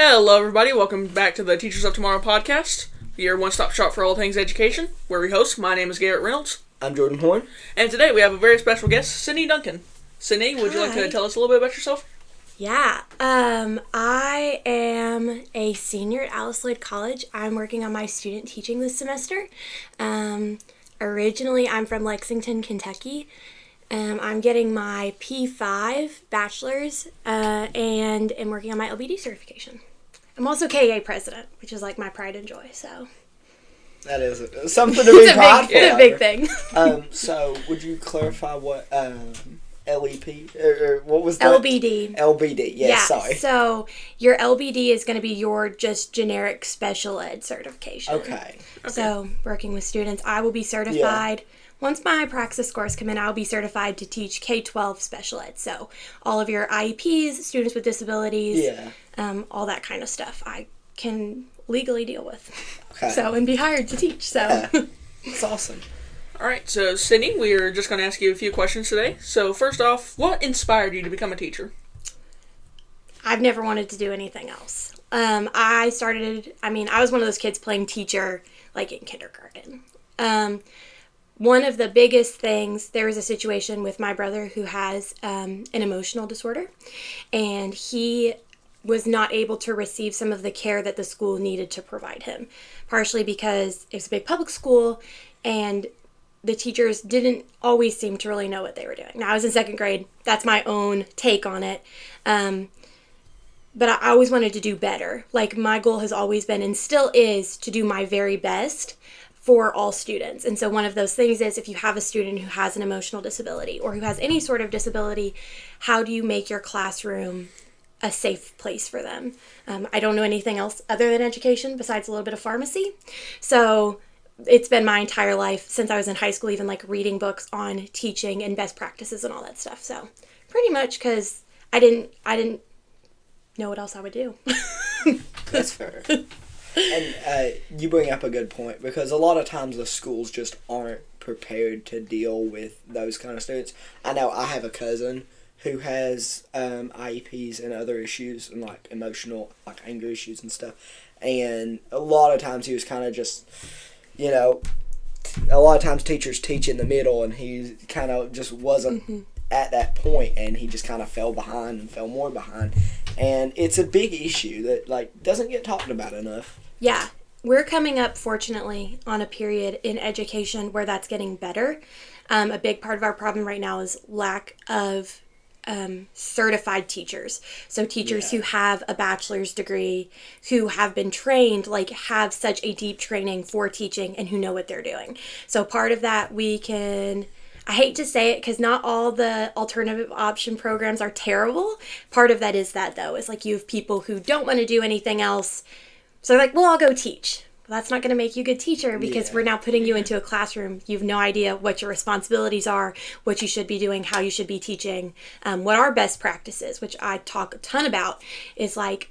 Hello, everybody. Welcome back to the Teachers of Tomorrow podcast, your one-stop shop for all things education, where we host. My name is Garrett Reynolds. I'm Jordan Horn. And today we have a very special guest, Sydney Duncan. Sydney, would you like to tell us a little bit about yourself? Yeah. I am a senior at Alice Lloyd College. I'm working on my student teaching this semester. Originally, I'm from Lexington, Kentucky. I'm getting my P5 bachelor's and am working on my LBD certification. I'm also KA president, which is like my pride and joy. So that is something to be proud for. It's a big thing. So would you clarify what LEP or what was that? LBD. LBD. Yes, yeah. Sorry. So your LBD is going to be your just generic special ed certification. Okay. So working with students, I will be certified. Yeah. Once my Praxis scores come in, I'll be certified to teach K-12 special ed. So all of your IEPs, students with disabilities, all that kind of stuff I can legally deal with. Okay. So, and be hired to teach. So That's awesome. All right, so Sydney, we're just going to ask you a few questions today. So first off, what inspired you to become a teacher? I've never wanted to do anything else. I was one of those kids playing teacher like in kindergarten. One of the biggest things, there was a situation with my brother who has an emotional disorder, and he was not able to receive some of the care that the school needed to provide him, partially because it was a big public school, and the teachers didn't always seem to really know what they were doing. Now, I was in second grade. That's my own take on it. But I always wanted to do better. Like, my goal has always been, and still is, to do my very best for all students. And so one of those things is, if you have a student who has an emotional disability or who has any sort of disability, how do you make your classroom a safe place for them? I don't know anything else other than education besides a little bit of pharmacy. So it's been my entire life since I was in high school, even like reading books on teaching and best practices and all that stuff. So pretty much because I didn't know what else I would do. That's fair. And you bring up a good point, because a lot of times the schools just aren't prepared to deal with those kind of students. I know I have a cousin who has IEPs and other issues and like emotional, like anger issues and stuff. And a lot of times he was kind of just, a lot of times teachers teach in the middle, and he kind of just wasn't at that point, and he just kind of fell behind and fell more behind. And it's a big issue that like doesn't get talked about enough. Yeah, we're coming up, fortunately, on a period in education where that's getting better. A big part of our problem right now is lack of certified teachers. So teachers who have a bachelor's degree, who have been trained, like have such a deep training for teaching and who know what they're doing. So part of that I hate to say it because not all the alternative option programs are terrible. Part of that is that, though, is like you have people who don't want to do anything else. So they're like, well, I'll go teach. Well, that's not going to make you a good teacher, because we're now putting you into a classroom. You have no idea what your responsibilities are, what you should be doing, how you should be teaching, what our best practices, which I talk a ton about, is like,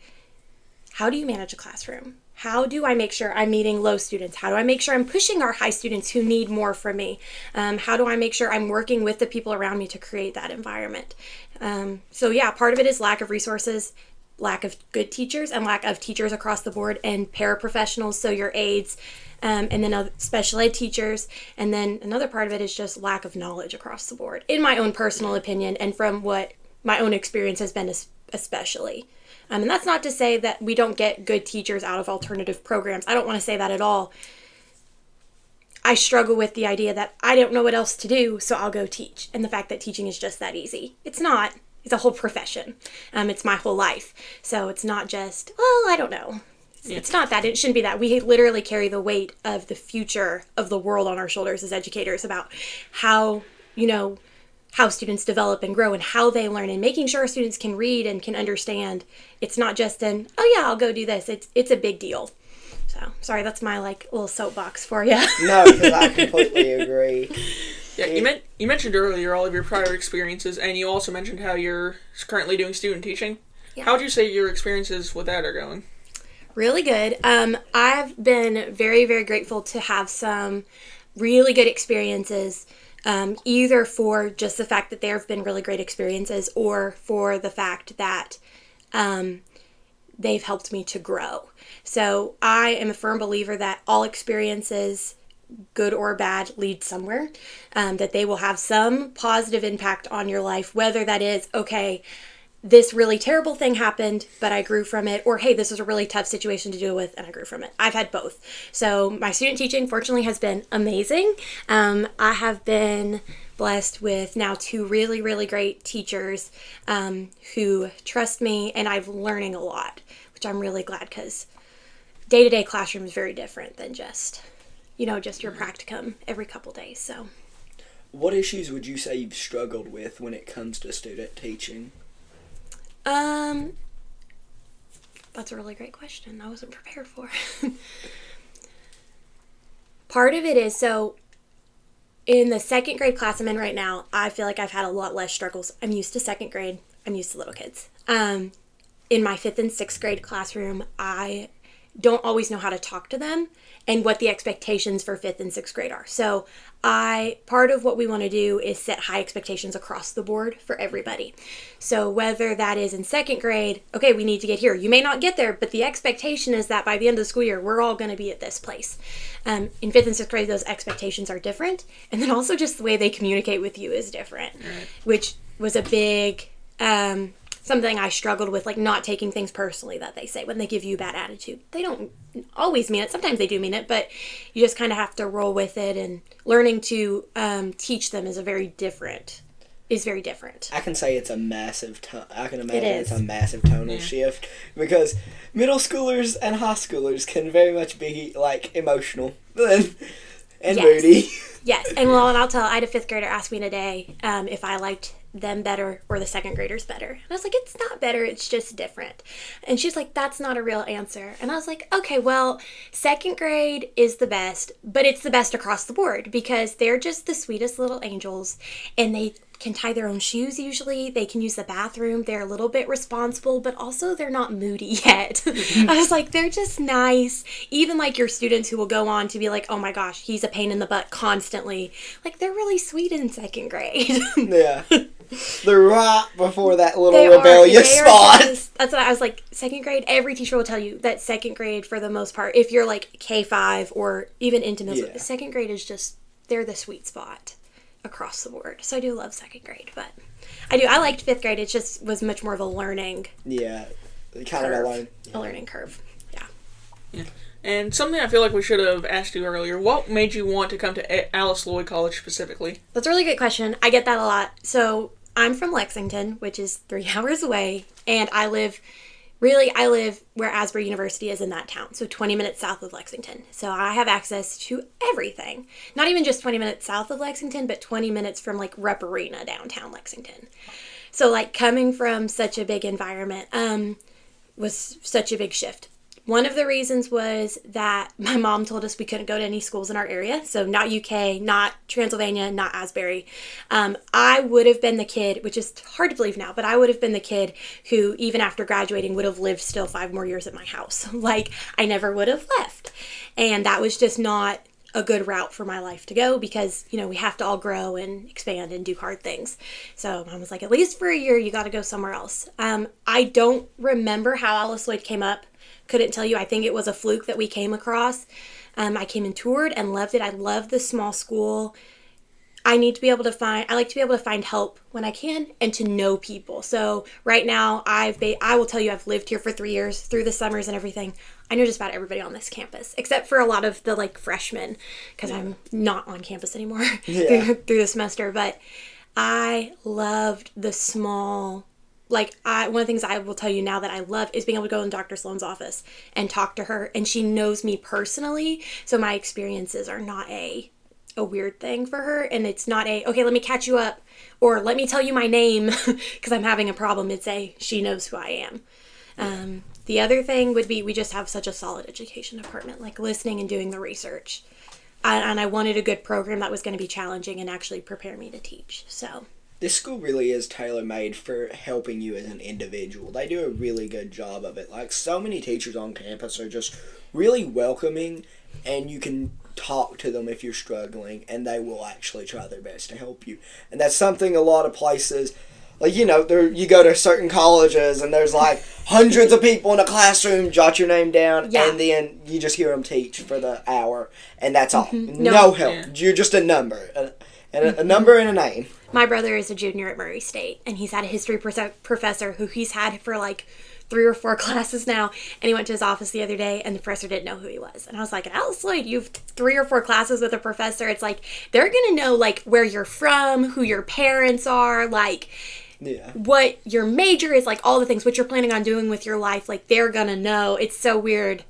how do you manage a classroom? How do I make sure I'm meeting low students? How do I make sure I'm pushing our high students who need more from me? How do I make sure I'm working with the people around me to create that environment? Part of it is lack of resources, lack of good teachers, and lack of teachers across the board, and paraprofessionals, so your aides, and then other special ed teachers. And then another part of it is just lack of knowledge across the board, in my own personal opinion, and from what my own experience has been especially. And that's not to say that we don't get good teachers out of alternative programs. I don't want to say that at all. I struggle with the idea that I don't know what else to do, so I'll go teach. And the fact that teaching is just that easy. It's not. It's a whole profession. It's my whole life. So it's not just, I don't know. It's not that. It shouldn't be that. We literally carry the weight of the future of the world on our shoulders as educators, about how students develop and grow and how they learn, and making sure students can read and can understand. It's not just I'll go do this. It's a big deal. So, sorry, that's my little soapbox for you. No, because I completely agree. Yeah, you mentioned earlier all of your prior experiences, and you also mentioned how you're currently doing student teaching. Yeah. How would you say your experiences with that are going? Really good. I've been very, very grateful to have some really good experiences, either for just the fact that there have been really great experiences, or for the fact that they've helped me to grow. So I am a firm believer that all experiences, good or bad, lead somewhere, that they will have some positive impact on your life, whether that is, okay, this really terrible thing happened, but I grew from it, or hey, this is a really tough situation to deal with and I grew from it. I've had both. So my student teaching, fortunately, has been amazing. I have been blessed with now 2 really, really great teachers who trust me, and I'm learning a lot, which I'm really glad, because day-to-day classroom is very different than just your practicum every couple days. So what issues would you say you've struggled with when it comes to student teaching? That's a really great question. I wasn't prepared for. Part of it is, so in the 2nd grade class I'm in right now, I feel like I've had a lot less struggles. I'm used to 2nd grade. I'm used to little kids. In my 5th and 6th grade classroom, I don't always know how to talk to them and what the expectations for 5th and 6th grade are. So part of what we want to do is set high expectations across the board for everybody. So whether that is in 2nd grade, okay, we need to get here. You may not get there, but the expectation is that by the end of the school year, we're all going to be at this place. In 5th and 6th grade, those expectations are different. And then also just the way they communicate with you is different, which was a big something I struggled with, like not taking things personally that they say when they give you a bad attitude. They don't always mean it. Sometimes they do mean it, but you just kind of have to roll with it, and learning to teach them is very different. I can say it's a massive I can imagine it's a massive tonal shift, because middle schoolers and high schoolers can very much be like emotional and moody. Yes, and I'll tell, I had a 5th grader ask me today if I liked them better or the 2nd graders better. And I was like, it's not better, it's just different. And she's like, that's not a real answer. And I was like, okay, well, 2nd grade is the best, but it's the best across the board, because they're just the sweetest little angels, and they can tie their own shoes usually. They can use the bathroom. They're a little bit responsible, but also they're not moody yet. I was like, they're just nice. Even like your students who will go on to be like, oh my gosh, he's a pain in the butt constantly. Like, they're really sweet in 2nd grade. Yeah. They're right before that little rebellious spot. That's what I was like, 2nd grade, every teacher will tell you that 2nd grade, for the most part, if you're like K-5 or even into middle, 2nd grade is just, they're the sweet spot across the board. So I do love 2nd grade, but I liked 5th grade. It just was much more of a learning a learning curve. Yeah. And something I feel like we should have asked you earlier, what made you want to come to Alice Lloyd College specifically? That's a really good question. I get that a lot. So I'm from Lexington, which is 3 hours away, and I live where Asbury University is, in that town, so 20 minutes south of Lexington. So I have access to everything. Not even just 20 minutes south of Lexington, but 20 minutes from like Rep Arena, downtown Lexington. So like coming from such a big environment was such a big shift. One of the reasons was that my mom told us we couldn't go to any schools in our area. So not UK, not Transylvania, not Asbury. I would have been the kid, which is hard to believe now, but I would have been the kid who, even after graduating, would have lived still 5 more years at my house. Like, I never would have left. And that was just not a good route for my life to go, because, we have to all grow and expand and do hard things. So Mom was like, at least for a year, you got to go somewhere else. I don't remember how Alice Lloyd came up. Couldn't tell you. I think it was a fluke that we came across. I came and toured and loved it. I love the small school. I like to be able to find help when I can, and to know people. So right now, I will tell you, I've lived here for 3 years, through the summers and everything. I know just about everybody on this campus, except for a lot of the freshmen, because I'm not on campus anymore through the semester. But I loved the small. One of the things I will tell you now that I love is being able to go in Dr. Sloan's office and talk to her, and she knows me personally, so my experiences are not a weird thing for her, and it's not okay, let me catch you up, or let me tell you my name because I'm having a problem. It's she knows who I am. The other thing would be, we just have such a solid education department, like listening and doing the research, and I wanted a good program that was going to be challenging and actually prepare me to teach. So this school really is tailor-made for helping you as an individual. They do a really good job of it. Like, so many teachers on campus are just really welcoming, and you can talk to them if you're struggling, and they will actually try their best to help you. And that's something a lot of places, like, you know, you go to certain colleges and there's like hundreds of people in a classroom, jot your name down, and then you just hear them teach for the hour, and that's all. No help. Yeah. You're just a number, a number and a name. My brother is a junior at Murray State, and he's had a history professor who he's had for like 3 or 4 classes now, and he went to his office the other day, and the professor didn't know who he was. And I was like, Alice Lloyd, you've 3 or 4 classes with a professor. It's like, they're going to know, like, where you're from, who your parents are, like, what your major is, like, all the things, what you're planning on doing with your life. Like, they're going to know. It's so weird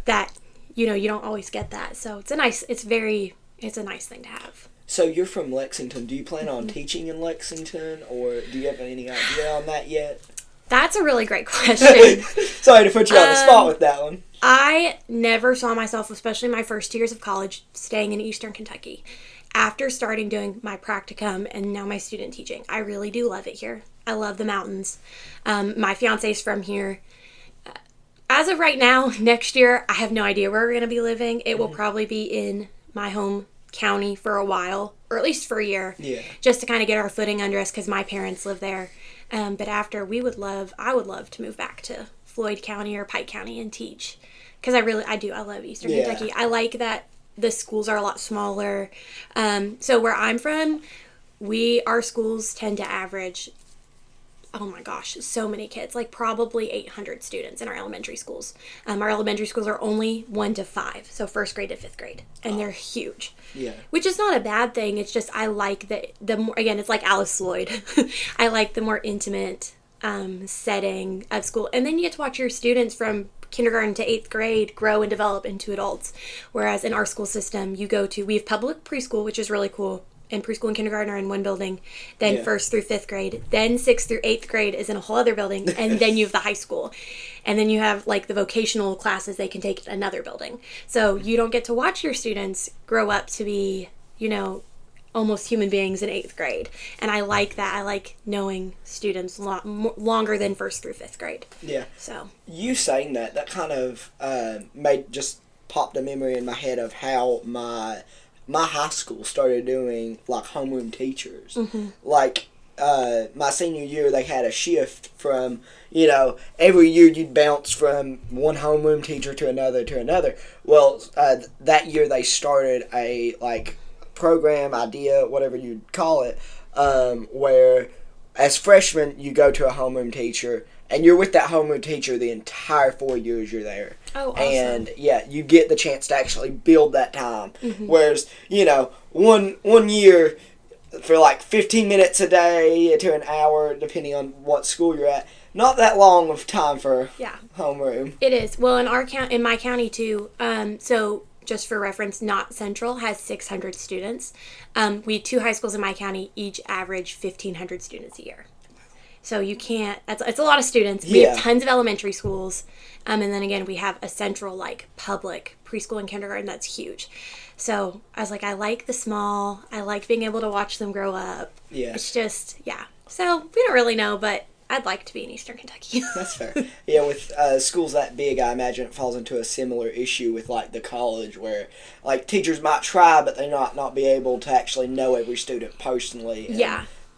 that, you know, you don't always get that. So it's a nice thing to have. So you're from Lexington. Do you plan on teaching in Lexington, or do you have any idea on that yet? That's a really great question. Sorry to put you on the spot with that one. I never saw myself, especially my first years of college, staying in Eastern Kentucky. After starting doing my practicum and now my student teaching, I really do love it here. I love the mountains. My fiance's from here. As of right now, next year, I have no idea where we're going to be living. It will probably be in my home county for a while, or at least for a year, just to kind of get our footing under us because my parents live there. But after, I would love to move back to Floyd County or Pike County and teach. Because I love Eastern Kentucky. I like that the schools are a lot smaller. So where I'm from, our schools tend to average, oh my gosh, so many kids, like probably 800 students in our elementary schools. Our elementary schools are only 1 to 5, so 1st grade to 5th grade, and they're huge. Yeah. Which is not a bad thing. It's just I like the more, again, it's like Alice Lloyd. I like the more intimate setting of school. And then you get to watch your students from kindergarten to 8th grade grow and develop into adults. Whereas in our school system, we have public preschool, which is really cool. And preschool and kindergarten are in one building, then 1st through 5th grade, then 6th through 8th grade is in a whole other building, and then you have the high school. And then you have, like, the vocational classes they can take in another building. So you don't get to watch your students grow up to be, you know, almost human beings in 8th grade. And I like that. I like knowing students longer than 1st through 5th grade. Yeah. So you saying that kind of just popped a memory in my head of how my high school started doing, like, homeroom teachers. Like, my senior year, they had a shift from, you know, every year you'd bounce from one homeroom teacher to another. Well, that year they started a, like, program, idea, whatever you'd call it, where as freshmen you go to a homeroom teacher, and you're with that homeroom teacher the entire 4 years you're there. Oh, awesome. And, you get the chance to actually build that time. Whereas, you know, one year for like 15 minutes a day to an hour, depending on what school you're at, not that long of time for homeroom. It is. Well, in my county, too, so just for reference, Knott Central has 600 students. We 2 high schools in my county each average 1,500 students a year. So you can't, it's a lot of students. We have tons of elementary schools. And then again, we have a central, like, public preschool and kindergarten that's huge. So I was like, I like the small. I like being able to watch them grow up. Yeah. It's just, So we don't really know, but I'd like to be in Eastern Kentucky. That's fair. Yeah, with schools that big, I imagine it falls into a similar issue with, like, the college where, like, teachers might try, but they not be able to actually know every student personally.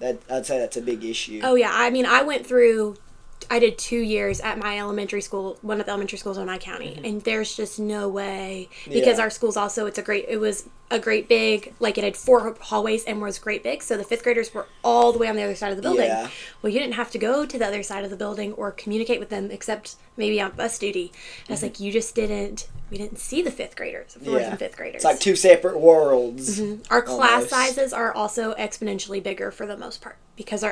I'd say that's a big issue. Oh, yeah. I mean, I did 2 years at my elementary school, one of the elementary schools in my county, and there's just no way, because our school's also, it was a great big, like, it had 4 hallways and was great big, so the 5th graders were all the way on the other side of the building. Yeah. Well, you didn't have to go to the other side of the building or communicate with them except maybe on bus duty. I was like, we didn't see the 5th graders, 4th and 5th graders. It's like 2 separate worlds. Our class sizes are also exponentially bigger for the most part because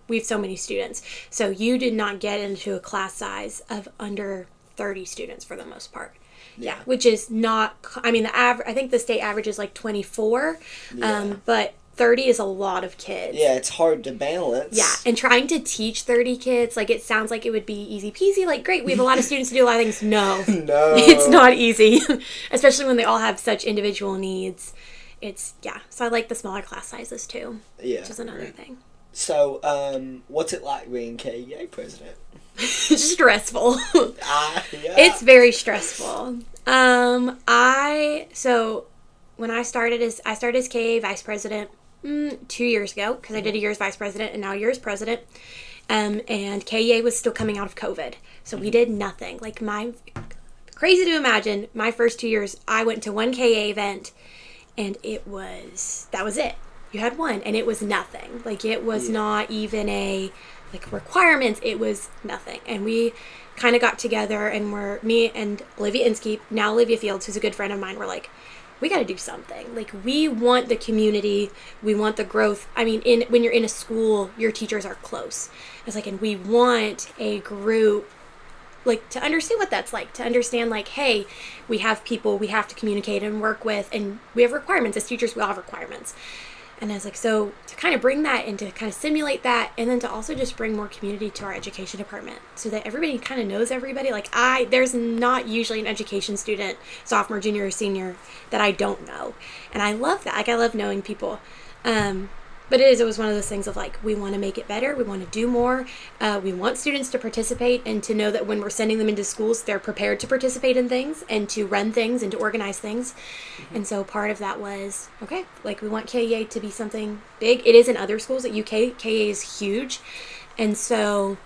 we have so many students. So you did not get into a class size of under 30 students for the most part. Yeah, which is not, I mean, I think the state average is like 24, but 30 is a lot of kids. Yeah, it's hard to balance. Yeah, and trying to teach 30 kids, like, it sounds like it would be easy peasy, like, great, we have a lot of students to do a lot of things. No. No. It's not easy, especially when they all have such individual needs. So I like the smaller class sizes too, which is another thing. So, what's it like being KEA president? Stressful. It's very stressful. When I started as KEA vice president 2 years ago, because I did a year as vice president and now a year as president. And KEA was still coming out of COVID. So we did nothing. Like, crazy to imagine, my first 2 years, I went to one KEA event, and that was it. You had one, and it was nothing. Like, it was not even requirements. It was nothing. And we kind of got together, and me and Olivia Inskeep, now Olivia Fields, who's a good friend of mine, we're like, we got to do something. Like, we want the community. We want the growth. I mean, when you're in a school, your teachers are close. It's like, and we want a group, like, to understand what that's like, to understand, like, hey, we have people we have to communicate and work with, and we have requirements. As teachers, we all have requirements. And I was like, so to kind of bring that and to kind of simulate that, and then to also just bring more community to our education department so that everybody kind of knows everybody. Like, there's not usually an education student, sophomore, junior, or senior, that I don't know. And I love that. Like, I love knowing people. But it was one of those things of, like, we want to make it better. We want to do more. We want students to participate and to know that when we're sending them into schools, they're prepared to participate in things and to run things and to organize things. Mm-hmm. And so part of that was, okay, like, we want KEA to be something big. It is in other schools at UK. KEA is huge. And so,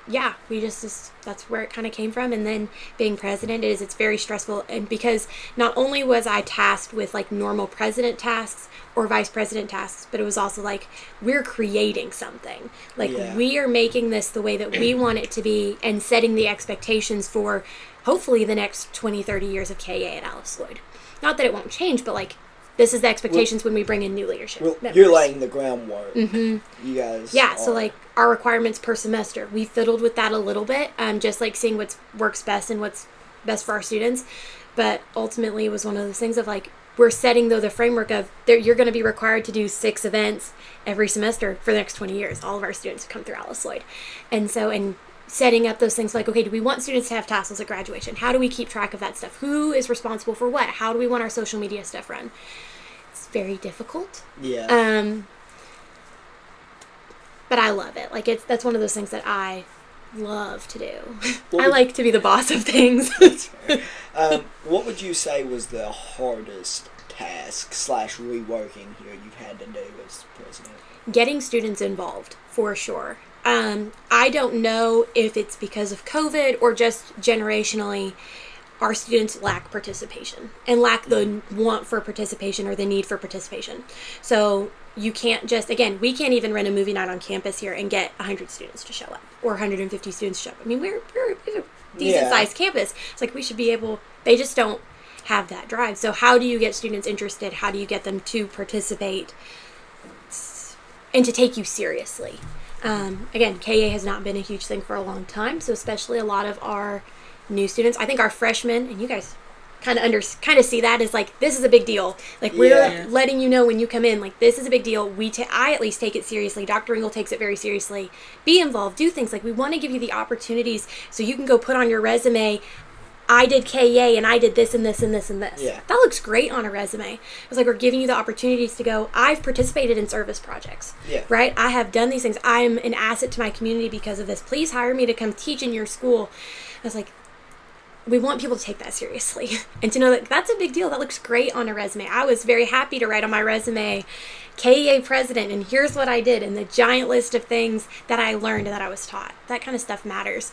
yeah, we that's where it kind of came from. And then being president it's very stressful. And because not only was I tasked with, like, normal president tasks or vice president tasks, but it was also like, we're creating something. Like, we are making this the way that we want it to be and setting the expectations for hopefully the next 20, 30 years of KEA at Alice Lloyd. Not that it won't change, but, like, this is the expectations when we bring in new leadership members. You're laying the groundwork. Mm-hmm. You guys so, like, our requirements per semester, we fiddled with that a little bit, just, like, seeing what works best and what's best for our students. But ultimately, it was one of those things of, like, we're setting, though, the framework of you're going to be required to do 6 events every semester for the next 20 years. All of our students who come through Alice Lloyd. And so, setting up those things like, okay, do we want students to have tassels at graduation? How do we keep track of that stuff? Who is responsible for what? How do we want our social media stuff run? It's very difficult. Yeah. But I love it. Like, that's one of those things that I love to do. I like to be the boss of things. What would you say was the hardest task / reworking here you've had to do as president? Getting students involved, for sure. I don't know if it's because of COVID or just generationally, our students lack participation and lack the want for participation or the need for participation. So you can't just, again, we can't even run a movie night on campus here and get 100 students to show up or 150 students to show up. I mean, we have a decent-sized campus. It's like we should be able, they just don't have that drive. So how do you get students interested? How do you get them to participate and to take you seriously? Again, KEA has not been a huge thing for a long time, so especially a lot of our new students, I think our freshmen, and you guys kind of see that as, like, this is a big deal. Like, we're letting you know when you come in, like, this is a big deal. I at least take it seriously. Dr. Ringel takes it very seriously. Be involved. Do things. Like, we want to give you the opportunities so you can go put on your resume, I did KEA and I did this and this and this and this. Yeah. That looks great on a resume. It's like we're giving you the opportunities to go, I've participated in service projects. Yeah. Right? I have done these things. I'm an asset to my community because of this. Please hire me to come teach in your school. I was like, we want people to take that seriously and to know that that's a big deal. That looks great on a resume. I was very happy to write on my resume, KEA president, and here's what I did, and the giant list of things that I learned and that I was taught. That kind of stuff matters.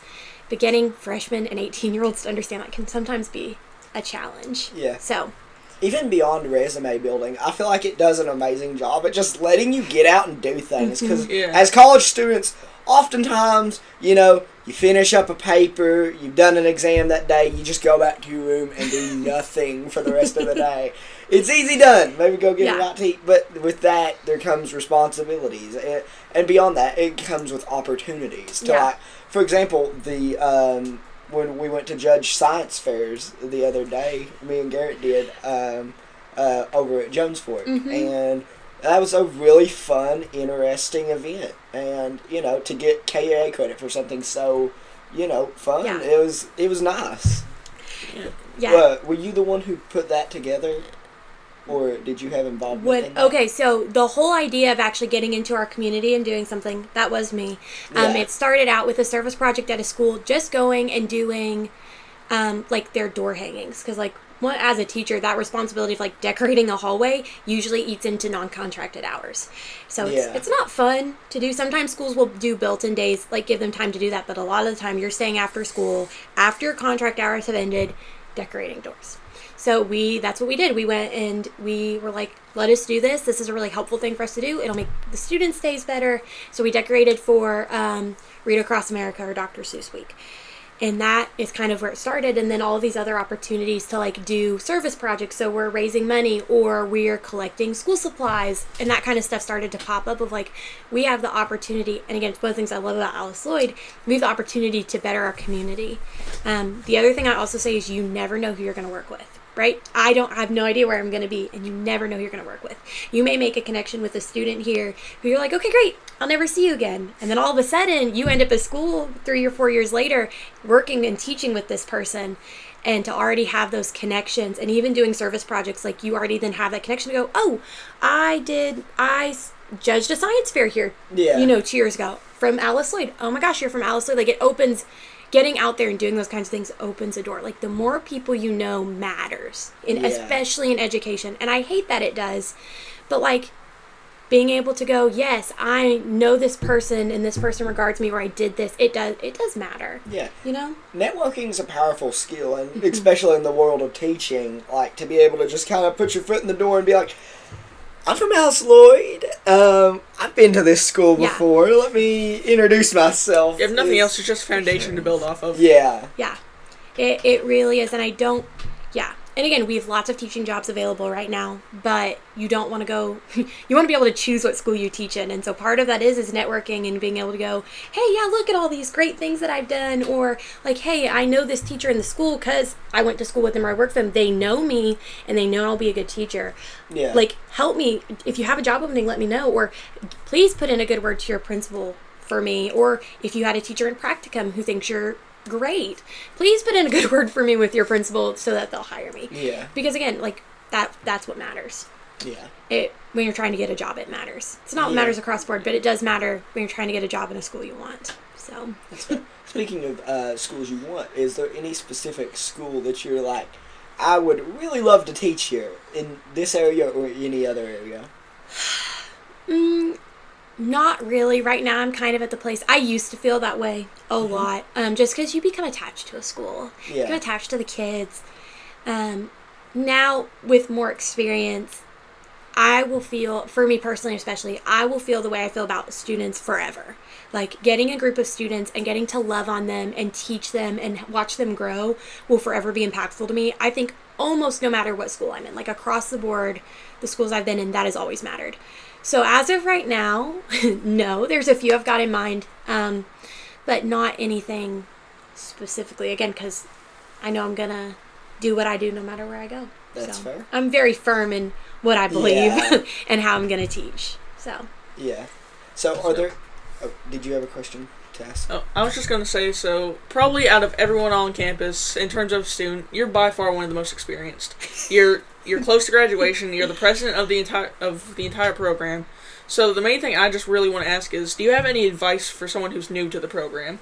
But getting freshmen and 18-year-olds to understand that can sometimes be a challenge. Yeah. So, even beyond resume building, I feel like it does an amazing job at just letting you get out and do things. Because as college students, oftentimes, you finish up a paper, you've done an exam that day, you just go back to your room and do nothing for the rest of the day. It's easy done. Maybe go get a bite to eat. But with that, there comes responsibilities. And beyond that, it comes with opportunities. To like, for example, when we went to judge science fairs the other day, me and Garrett did over at Jones Fork. And that was a really fun, interesting event. And, to get KEA credit for something so, fun, it was nice. Yeah. Were you the one who put that together? Or did you have involvement in that? Okay, so the whole idea of actually getting into our community and doing something, that was me. It started out with a service project at a school, just going and doing, their door hangings. Because, as a teacher, that responsibility of like decorating a hallway usually eats into non-contracted hours. So it's not fun to do. Sometimes schools will do built-in days, like give them time to do that. But a lot of the time you're staying after school, after your contract hours have ended, decorating doors. So that's what we did. We went and we were like, let us do this. This is a really helpful thing for us to do. It'll make the students' days better. So we decorated for Read Across America or Dr. Seuss Week. And that is kind of where it started. And then all of these other opportunities to like do service projects. So we're raising money or we're collecting school supplies and that kind of stuff started to pop up of like, we have the opportunity. And again, it's one of the things I love about Alice Lloyd. We have the opportunity to better our community. The other thing I also say is you never know who you're going to work with. Right? I have no idea where I'm going to be, and you never know who you're going to work with. You may make a connection with a student here who you're like, okay, great, I'll never see you again. And then all of a sudden, you end up at school 3 or 4 years later, working and teaching with this person, and to already have those connections, and even doing service projects, like you already then have that connection to go, oh, I judged a science fair here, 2 years ago from Alice Lloyd. Oh my gosh, you're from Alice Lloyd. Like it opens. Getting out there and doing those kinds of things opens a door. Like the more people you know matters, especially in education. And I hate that it does, but like being able to go, yes, I know this person and this person regards me, or I did this. It does matter. Yeah. You know? Networking is a powerful skill, and especially in the world of teaching, like to be able to just kind of put your foot in the door and be like, I'm from Alice Lloyd. I've been to this school before. Let me introduce myself. If nothing else, it's just a foundation to build off of. Yeah. Yeah. It really is. And I don't... Yeah. And again, we have lots of teaching jobs available right now, but you don't want to go... You want to be able to choose what school you teach in. And so part of that is networking and being able to go, hey, yeah, look at all these great things that I've done. Or like, hey, I know this teacher in the school because I went to school with them or I work for them. They know me and they know I'll be a good teacher. Yeah. Like, help me. If you have a job opening, let me know. Or please put in a good word to your principal for me. Or if you had a teacher in practicum who thinks you're great, please put in a good word for me with your principal so that they'll hire me. Yeah. Because again, like that's what matters. Yeah. When you're trying to get a job, it matters. It's not what matters across the board, but it does matter when you're trying to get a job in a school you want. So. Speaking of schools you want, is there any specific school that you're like, I would really love to teach here in this area or any other area? Not really. Right now, I'm kind of at the place. I used to feel that way a lot, just because you become attached to a school. You become attached to the kids. Now, with more experience, I will feel, for me personally especially, I will feel the way I feel about students forever. Like, getting a group of students and getting to love on them and teach them and watch them grow will forever be impactful to me. I think almost no matter what school I'm in. Like, across the board, the schools I've been in, that has always mattered. So as of right now, no, there's a few I've got in mind, but not anything specifically, again, because I know I'm going to do what I do no matter where I go. That's fair. I'm very firm in what I believe and how I'm going to teach. So. Yeah. So are there... Oh, did you have a question to ask? Oh, I was just going to say, so probably out of everyone on campus, in terms of student, you're by far one of the most experienced. You're close to graduation. You're the president of the entire program. So the main thing I just really want to ask is, do you have any advice for someone who's new to the program,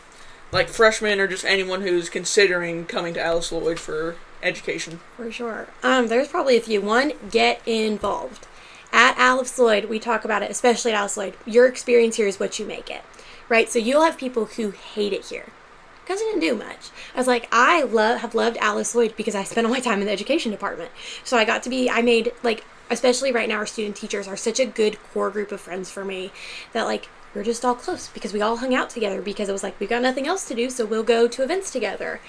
like freshmen or just anyone who's considering coming to Alice Lloyd for education? For sure. There's probably a few. One, get involved. At Alice Lloyd, we talk about it, especially at Alice Lloyd. Your experience here is what you make it, right? So you'll have people who hate it here. Because I didn't do much. I was like, I have loved Alice Lloyd because I spent all my time in the education department. So I made, like, especially right now, our student teachers are such a good core group of friends for me that, like, we're just all close because we all hung out together because it was like, we've got nothing else to do, so we'll go to events together.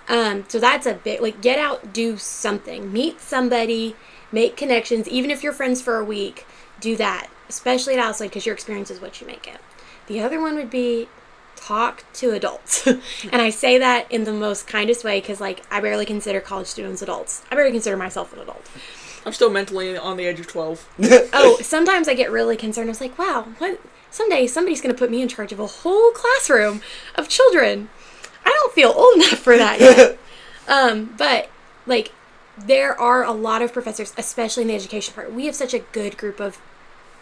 So that's a big, like, get out, do something. Meet somebody, make connections. Even if you're friends for a week, do that. Especially at Alice Lloyd because your experience is what you make it. The other one would be talk to adults. And I say that in the most kindest way because, like, I barely consider college students adults. I barely consider myself an adult. I'm still mentally on the edge of 12. Oh, sometimes I get really concerned. I was like, wow, what? Someday somebody's going to put me in charge of a whole classroom of children. I don't feel old enough for that yet. But, like, there are a lot of professors, especially in the education part. We have such a good group of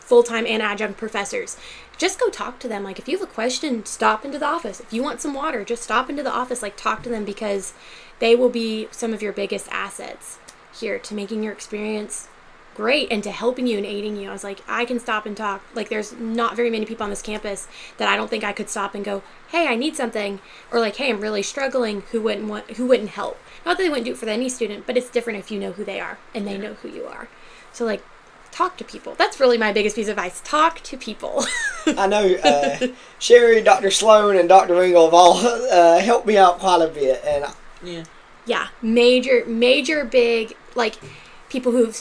full-time and adjunct professors. Just go talk to them. Like, if you have a question, stop into the office. If you want some water, just stop into the office. Like, talk to them because they will be some of your biggest assets here to making your experience great and to helping you and aiding you. I was like, I can stop and talk. Like, there's not very many people on this campus that I don't think I could stop and go, hey, I need something, or like, hey, I'm really struggling, who wouldn't help. Not that they wouldn't do it for any student, but it's different if you know who they are and they know who you are. So like, talk to people. That's really my biggest piece of advice. Talk to people. I know Sherry, Dr. Sloan, and Dr. Ringel have all helped me out quite a bit. And yeah, major big, like, people who've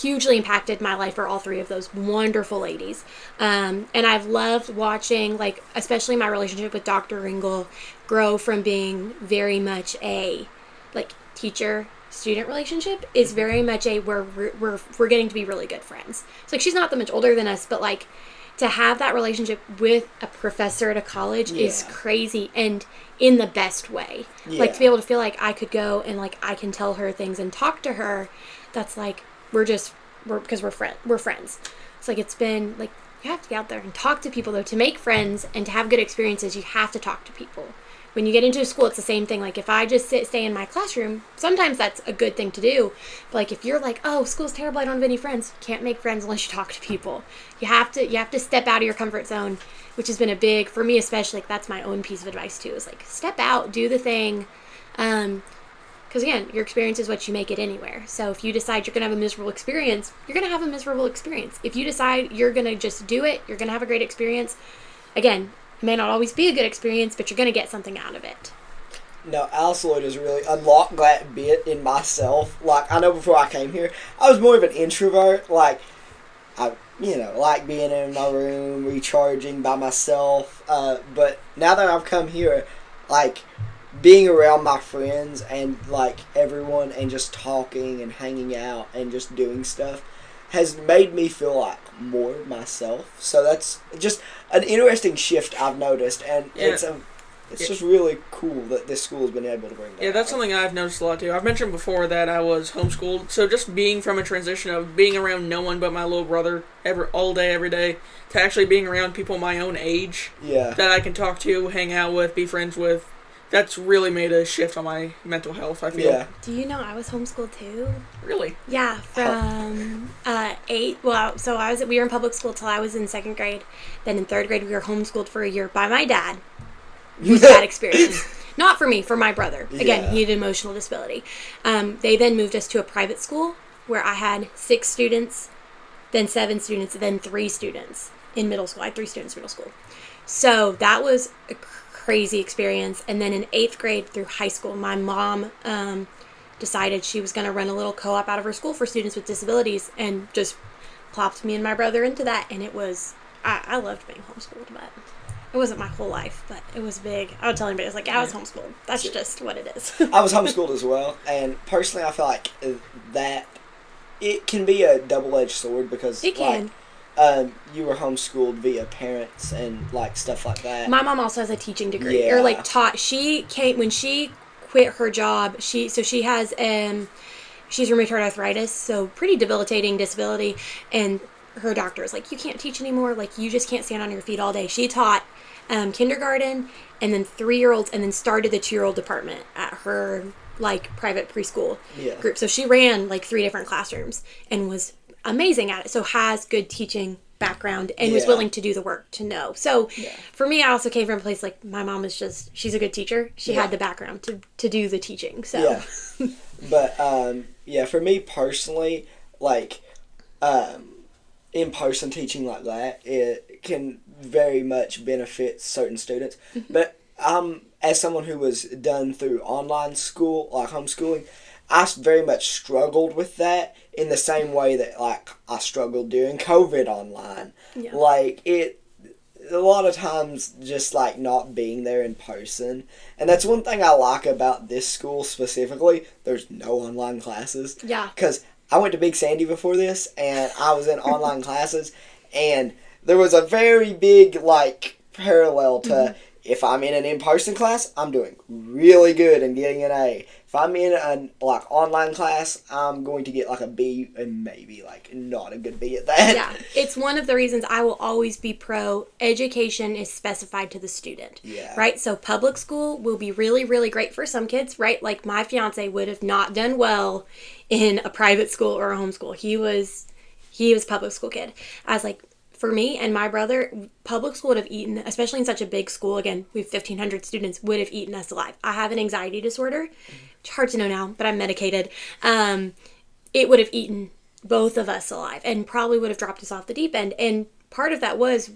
hugely impacted my life are all three of those wonderful ladies. And I've loved watching, like, especially my relationship with Dr. Ringel grow from being very much a, like, teacher-student relationship is very much a where we're getting to be really good friends. So, like, she's not that much older than us, but, like, to have that relationship with a professor at a college is crazy, and in the best way. Like, to be able to feel like I could go and, like, I can tell her things and talk to her. That's like, because we're friends. It's like, it's been like, you have to get out there and talk to people, though. To make friends and to have good experiences, you have to talk to people. When you get into school, it's the same thing. Like, if I just stay in my classroom, sometimes that's a good thing to do. But like, if you're like, oh, school's terrible, I don't have any friends, you can't make friends unless you talk to people. You have to step out of your comfort zone, which has been a big, for me especially, like, that's my own piece of advice too, is like, step out, do the thing. Because again, your experience is what you make it anywhere. So if you decide you're going to have a miserable experience, you're going to have a miserable experience. If you decide you're going to just do it, you're going to have a great experience. Again, it may not always be a good experience, but you're going to get something out of it. No, Alice Lloyd has really unlocked that bit in myself. Like, I know before I came here, I was more of an introvert. Like, I like being in my room, recharging by myself. But now that I've come here, like, being around my friends and, like, everyone and just talking and hanging out and just doing stuff has made me feel like more myself. So that's just an interesting shift I've noticed, and it's just really cool that this school has been able to bring that. Yeah, that's something I've noticed a lot too. I've mentioned before that I was homeschooled, so just being from a transition of being around no one but my little brother all day, every day, to actually being around people my own age that I can talk to, hang out with, be friends with, that's really made a shift on my mental health, I feel. Yeah. Do you know I was homeschooled too? Really? Yeah, from 8. Well, so we were in public school till I was in 2nd grade. Then in 3rd grade, we were homeschooled for a year by my dad. It was a bad experience. Not for me, for my brother. Again, he had emotional disability. They then moved us to a private school where I had 6 students, then 7 students, then 3 students in middle school. I had 3 students in middle school. So that was a crazy experience. And then in 8th grade through high school, my mom decided she was going to run a little co-op out of her school for students with disabilities, and just plopped me and my brother into that. And it was, I loved being homeschooled, but it wasn't my whole life, but it was big. I would tell anybody, it's like, I was homeschooled. That's just what it is. I was homeschooled as well, and personally I feel like that it can be a double-edged sword, because it can. You were homeschooled via parents and, like, stuff like that. My mom also has a teaching degree, or like taught. She came when she quit her job. She has she's rheumatoid arthritis, so pretty debilitating disability, and her doctor is like, you can't teach anymore. Like, you just can't stand on your feet all day. She taught kindergarten and then 3-year-olds, and then started the 2-year-old department at her, like, private preschool group. So she ran like 3 different classrooms and was amazing at it. So has good teaching background and was willing to do the work to know. So for me, I also came from a place like, my mom is she's a good teacher. She had the background to do the teaching. So but for me personally, like, in-person teaching like that, it can very much benefit certain students. But as someone who was done through online school, like homeschooling, I very much struggled with that in the same way that, like, I struggled during COVID online. Yeah. Like, a lot of times just, like, not being there in person. And that's one thing I like about this school specifically. There's no online classes. Yeah. Because I went to Big Sandy before this, and I was in online classes, and there was a very big, like, parallel to if I'm in an in-person class, I'm doing really good and getting an A. If I'm in an online class, I'm going to get like a B and maybe like not a good B at that. Yeah, it's one of the reasons I will always be pro education is specified to the student. Yeah. Right? So public school will be really, really great for some kids, right? Like my fiance would have not done well in a private school or a homeschool. He was a public school kid. I was like, for me and my brother, public school would have eaten, especially in such a big school, again, we have 1,500 students, would have eaten us alive. I have an anxiety disorder. It's hard to know now, but I'm medicated. It would have eaten both of us alive and probably would have dropped us off the deep end. And part of that was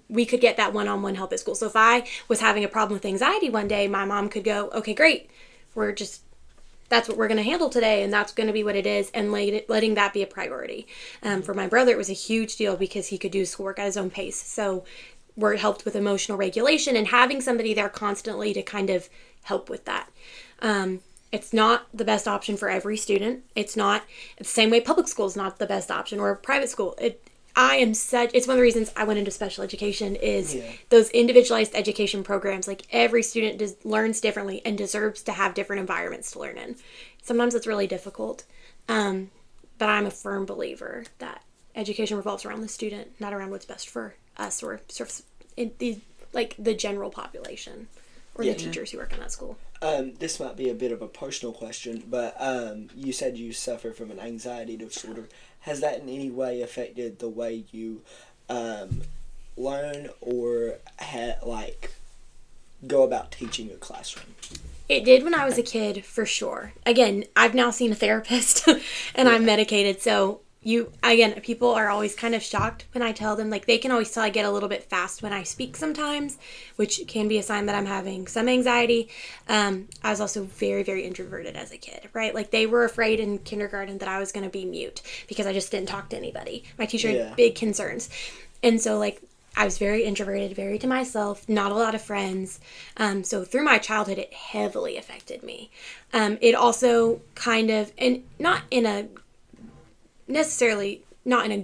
we could get that one-on-one help at school. So if I was having a problem with anxiety one day, my mom could go, okay, great. That's what we're going to handle today, and that's going to be what it is, and letting that be a priority. For my brother, it was a huge deal because he could do schoolwork at his own pace. So we're helped with emotional regulation and having somebody there constantly to kind of help with that. It's not the best option for every student. It's the same way public school is not the best option or private school. It's one of the reasons I went into special education is those individualized education programs. Like every student learns differently and deserves to have different environments to learn in. Sometimes it's really difficult, but I'm a firm believer that education revolves around the student, not around what's best for us or sort of the general population or the teachers who work in that school. This might be a bit of a personal question, but you said you suffer from an anxiety disorder. Has that in any way affected the way you learn or go about teaching a classroom? It did when I was a kid, for sure. Again, I've now seen a therapist and I'm medicated, so people are always kind of shocked when I tell them, like, they can always tell I get a little bit fast when I speak sometimes, which can be a sign that I'm having some anxiety. I was also very, very introverted as a kid, right? Like, they were afraid in kindergarten that I was going to be mute because I just didn't talk to anybody. My teacher had big concerns. And so, like, I was very introverted, very to myself, not a lot of friends. So through my childhood, it heavily affected me. It also kind of, and not in a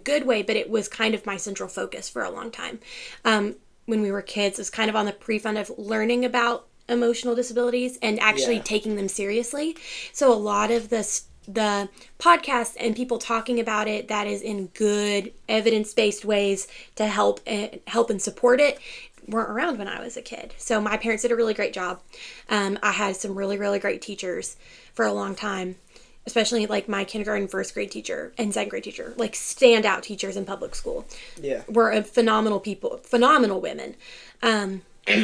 good way, but it was kind of my central focus for a long time. When we were kids, it was kind of on the prefront of learning about emotional disabilities and actually taking them seriously. So a lot of the podcasts and people talking about it that is in good evidence-based ways to help and support it weren't around when I was a kid. So my parents did a really great job. I had some really, really great teachers for a long time, especially like my kindergarten, first grade teacher and second grade teacher, like standout teachers in public school. Yeah. Were phenomenal women.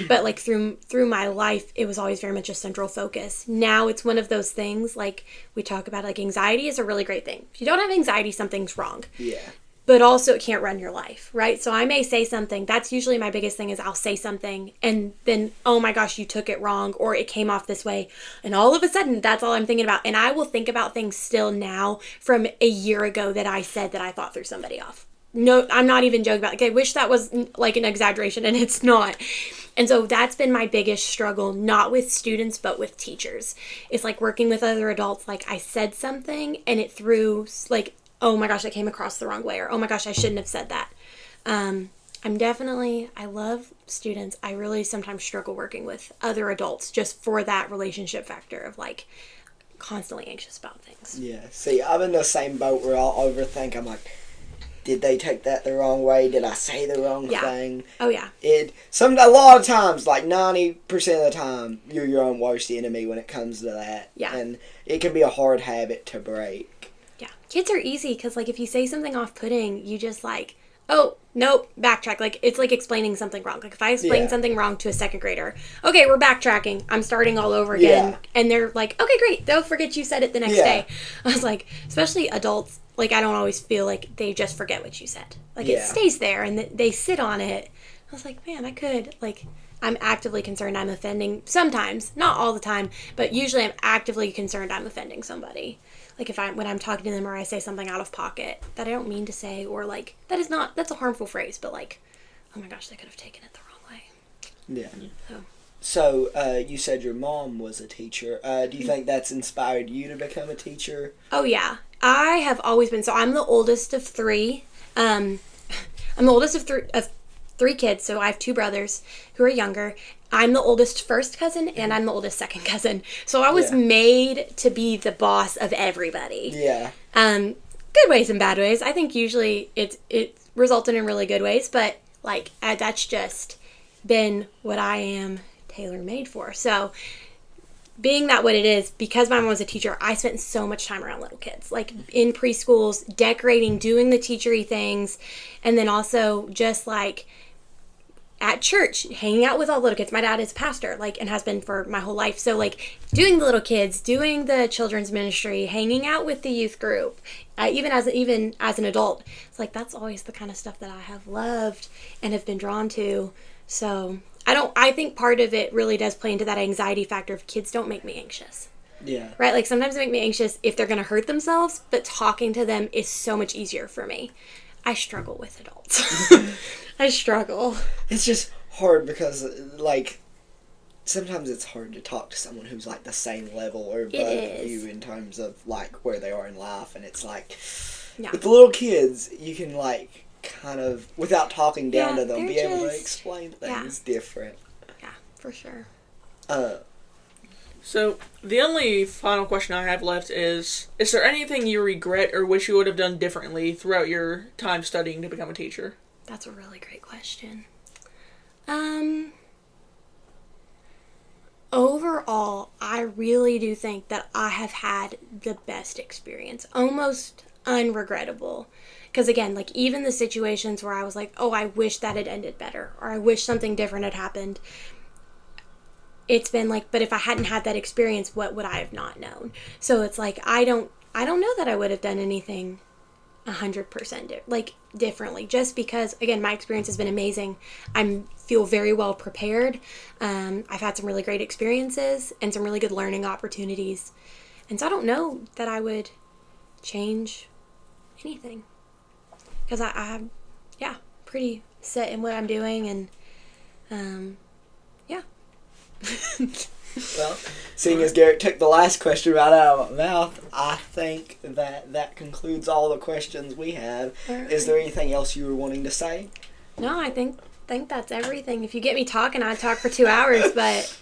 But like through my life, it was always very much a central focus. Now it's one of those things, like we talk about, like anxiety is a really great thing. If you don't have anxiety, something's wrong. Yeah. But also it can't run your life, right? So I may say something. That's usually my biggest thing is I'll say something and then, oh my gosh, you took it wrong or it came off this way. And all of a sudden, that's all I'm thinking about. And I will think about things still now from a year ago that I said that I thought threw somebody off. No, I'm not even joking about it. Like, I wish that was like an exaggeration, and it's not. And so that's been my biggest struggle, not with students, but with teachers. It's like working with other adults. Like I said something and it threw like, oh my gosh, I came across the wrong way, or oh my gosh, I shouldn't have said that. I love students. I really sometimes struggle working with other adults just for that relationship factor of like constantly anxious about things. Yeah, see, I'm in the same boat where I'll overthink. I'm like, did they take that the wrong way? Did I say the wrong thing? Oh, yeah. A lot of times, like 90% of the time, you're your own worst enemy when it comes to that. Yeah. And it can be a hard habit to break. Yeah. Kids are easy because, like, if you say something off-putting, you just, like, oh, nope, backtrack. Like, it's like explaining something wrong. Like, if I explain something wrong to a second grader, okay, we're backtracking. I'm starting all over again. Yeah. And they're like, okay, great. They'll forget you said it the next day. I was like, especially adults, like, I don't always feel like they just forget what you said. Like, it stays there, and they sit on it. I was like, man, I'm actively concerned I'm offending, sometimes, not all the time, but usually I'm actively concerned I'm offending somebody. Like, when I'm talking to them or I say something out of pocket that I don't mean to say, or, like, that's a harmful phrase, but, like, oh my gosh, they could have taken it the wrong way. Yeah. So, you said your mom was a teacher. Do you think that's inspired you to become a teacher? Oh, yeah. I have always been. So I'm the oldest of three. I'm the oldest of 3 kids, so I have 2 brothers who are younger. I'm the oldest first cousin, and I'm the oldest second cousin. So I was made to be the boss of everybody. Yeah. Good ways and bad ways. I think usually it resulted in really good ways, but like that's just been what I am tailor-made for. So being that what it is, because my mom was a teacher, I spent so much time around little kids, like in preschools, decorating, doing the teachery things, and then also just like at church, hanging out with all the little kids. My dad is a pastor, like, and has been for my whole life. So like doing the little kids, doing the children's ministry, hanging out with the youth group, even as an adult, it's like that's always the kind of stuff that I have loved and have been drawn to. So I think part of it really does play into that anxiety factor of kids don't make me anxious. Yeah. Right? Like sometimes they make me anxious if they're going to hurt themselves, but talking to them is so much easier for me. I struggle with adults. I struggle. It's just hard because, like, sometimes it's hard to talk to someone who's, like, the same level or above you in terms of, like, where they are in life. And it's like, with the little kids, you can, like, kind of, without talking down to them, be able to explain things different. Yeah, for sure. So, the only final question I have left is there anything you regret or wish you would have done differently throughout your time studying to become a teacher? That's a really great question. Overall, I really do think that I have had the best experience. Almost unregrettable. Because again, like even the situations where I was like, oh, I wish that had ended better, or I wish something different had happened. It's been like, but if I hadn't had that experience, what would I have not known? So it's like, I don't know that I would have done anything 100% differently, just because again, my experience has been amazing. I feel very well prepared. I've had some really great experiences and some really good learning opportunities. And so I don't know that I would change anything. Because I'm pretty set in what I'm doing, and, yeah. Well, seeing as Garrett took the last question right out of my mouth, I think that concludes all the questions we have. Right. Is there anything else you were wanting to say? No, I think that's everything. If you get me talking, I'd talk for 2 hours, but,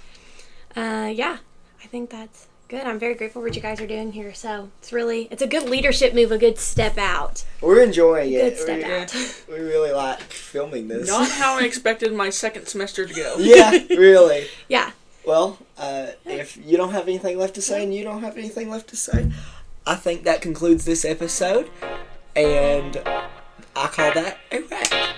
I think that's good. I'm very grateful for what you guys are doing here. So it's a good leadership move, a good step out. We're enjoying it. Good step out. We really like filming this. Not how I expected my second semester to go. Yeah, really. Yeah. Well, if you don't have anything left to say and you don't have anything left to say, I think that concludes this episode. And I call that a wrap.